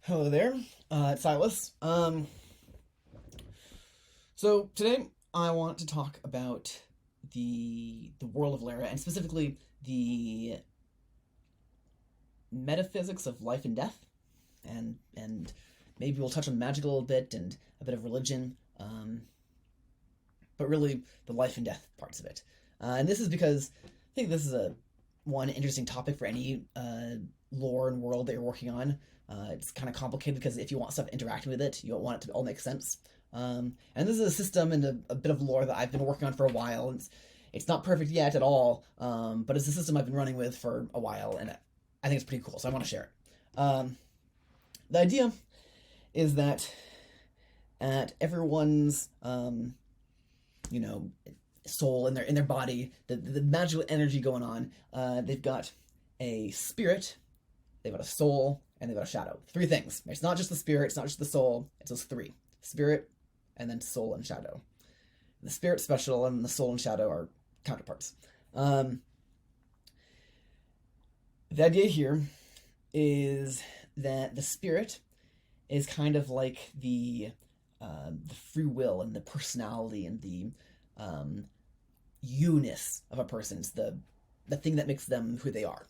Hello there, it's Silas. So today I want to talk about the world of Alaria, and specifically the metaphysics of life and death, and maybe we'll touch on magic a little bit and a bit of religion, but really the life and death parts of it. And this is because I think this is one interesting topic for any lore and world that you're working on. It's kind of complicated because if you want stuff interacting with it, you don't want it to all make sense. And this is a system and a bit of lore that I've been working on for a while. And it's not perfect yet at all, but it's a system I've been running with for a while, and I think it's pretty cool, so I want to share it. The idea is that at everyone's, soul in their body, the magical energy going on, they've got a spirit, they've got a soul, and they've got a shadow. Three things. It's not just the spirit, it's not just the soul, it's those three. Spirit, and then soul and shadow. The spirit's special, and the soul and shadow are counterparts. The idea here is that the spirit is kind of like the free will and the personality and the you-ness of a person. It's the thing that makes them who they are.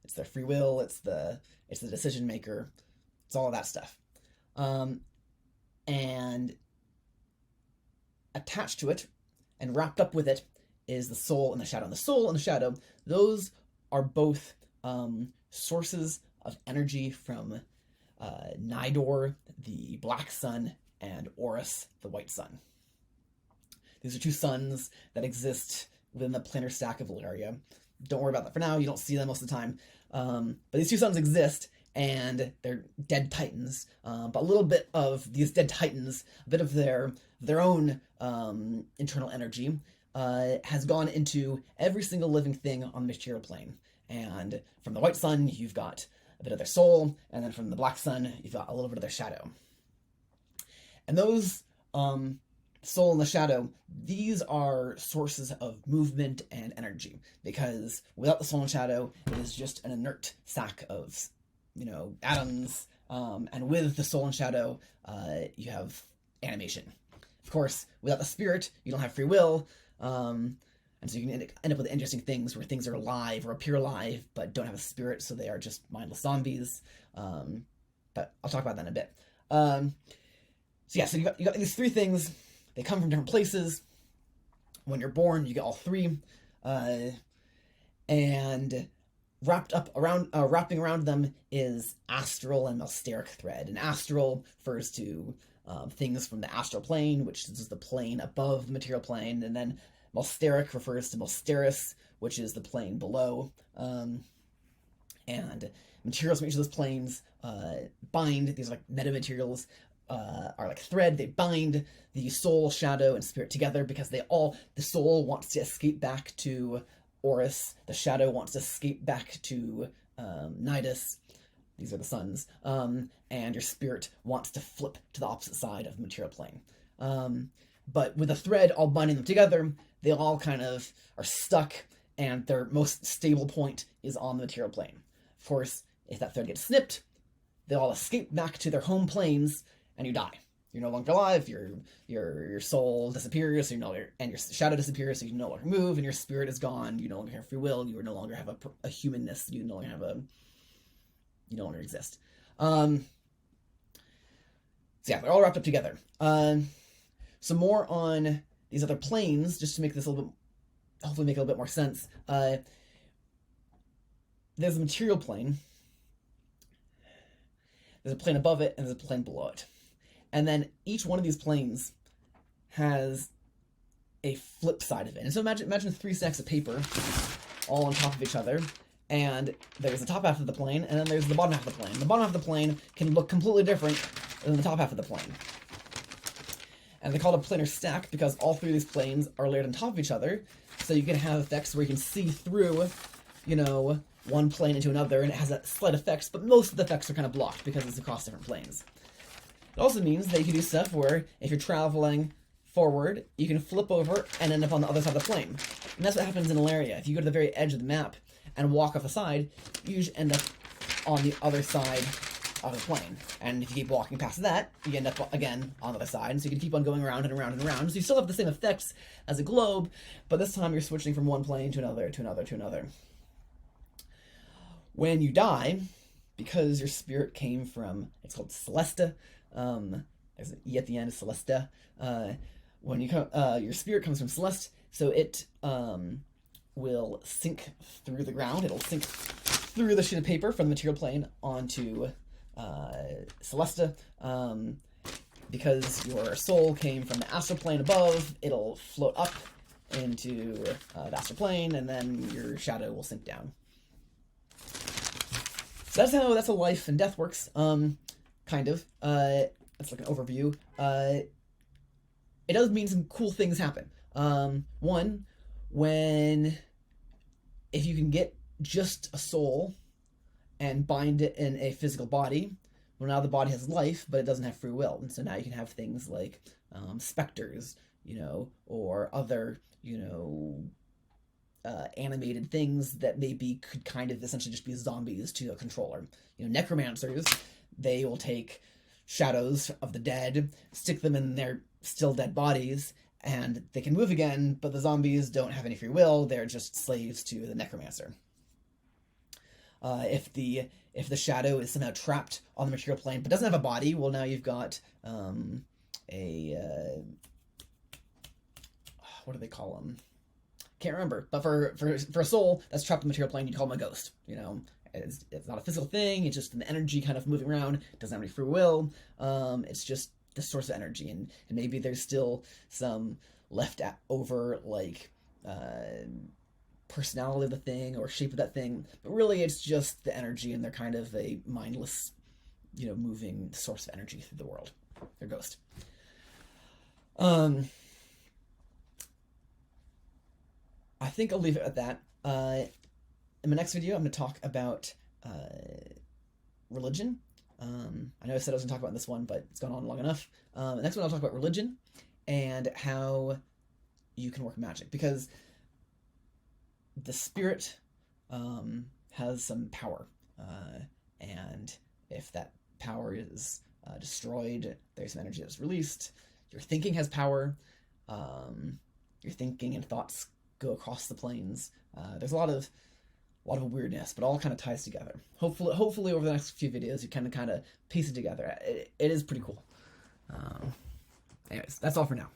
It's their free will, it's the decision maker, it's all of that stuff. And attached to it and wrapped up with it is the soul and the shadow. And the soul and the shadow, those are both sources of energy from Nidor, the black sun, and Horus, the white sun. These are two suns that exist within the planar stack of Alaria. Don't worry about that for now, you don't see them most of the time. But these two suns exist, and they're dead titans. But a little bit of these dead titans, a bit of their own internal energy, has gone into every single living thing on the material plane. And from the white sun, you've got a bit of their soul, and then from the black sun, you've got a little bit of their shadow. And those soul and the shadow, these are sources of movement and energy, because without the soul and shadow, it is just an inert sack of, atoms, and with the soul and shadow, you have animation. Of course, without the spirit, you don't have free will, and so you can end up with interesting things where things are alive or appear alive, but don't have a spirit, so they are just mindless zombies. But I'll talk about that in a bit. So you got these three things. They come from different places. When you're born, you get all three, and wrapping around them is astral and mysteric thread. And astral refers to things from the astral plane, which is the plane above the material plane, and then mysteric refers to Mysteris, which is the plane below. And materials from each of those planes bind. These are like metamaterials. Are like thread. They bind the soul, shadow, and spirit together because the soul wants to escape back to Horus, the shadow wants to escape back to Nidus, these are the suns, and your spirit wants to flip to the opposite side of the material plane. But with the thread all binding them together, they all kind of are stuck, and their most stable point is on the material plane. Of course, if that thread gets snipped, they all escape back to their home planes, and you die. You're no longer alive, your soul disappears, and your shadow disappears, so you no longer move, and your spirit is gone, you no longer have free will, you no longer have a humanness, you no longer exist. So yeah, they're all wrapped up together. Some more on these other planes, just to make this hopefully make a little bit more sense. There's a material plane, there's a plane above it, and there's a plane below it. And then each one of these planes has a flip side of it. And so imagine three stacks of paper all on top of each other, and there's the top half of the plane, and then there's the bottom half of the plane. The bottom half of the plane can look completely different than the top half of the plane. And they call it a planar stack because all three of these planes are layered on top of each other, so you can have effects where you can see through, one plane into another, and it has that slight effects, but most of the effects are kind of blocked because it's across different planes. It also means that you can do stuff where if you're traveling forward, you can flip over and end up on the other side of the plane. And that's what happens in Alaria. If you go to the very edge of the map and walk off the side, you usually end up on the other side of the plane. And if you keep walking past that, you end up again on the other side. And so you can keep on going around and around and around. So you still have the same effects as a globe, but this time you're switching from one plane to another, to another, to another. When you die, because your spirit came from, it's called Celesta, there's an E at the end, Celesta. When you come, your spirit comes from Celeste, so it will sink through the ground. It'll sink through the sheet of paper from the material plane onto Celesta. Because your soul came from the astral plane above, it'll float up into the astral plane, and then your shadow will sink down. So that's how life and death works. Kind of. That's like an overview. It does mean some cool things happen. One, if you can get just a soul and bind it in a physical body, well, now the body has life, but it doesn't have free will. And so now you can have things like specters, or other, animated things that maybe could kind of essentially just be zombies to a controller. Necromancers, they will take shadows of the dead, stick them in their still dead bodies, and they can move again, but the zombies don't have any free will, they're just slaves to the necromancer. If the shadow is somehow trapped on the material plane but doesn't have a body, well, now you've got what do they call them? Can't remember. But for a soul that's trapped in the material plane, you'd call them a ghost. It's not a physical thing. It's just an energy kind of moving around. It doesn't have any free will. It's just the source of energy, and maybe there's still some left over personality of the thing or shape of that thing, but really it's just the energy, and they're kind of a mindless, moving source of energy through the world. They're ghost. I think I'll leave it at that. In my next video, I'm going to talk about religion. I know I said I was going to talk about this one, but it's gone on long enough. The next one I'll talk about religion and how you can work magic, because the spirit has some power, and if that power is destroyed, there's some energy that's released. Your thinking has power. Your thinking and thoughts go across the planes. There's a lot of weirdness, but all kind of ties together. Hopefully over the next few videos you can kind of piece it together. It is pretty cool. Anyways, that's all for now.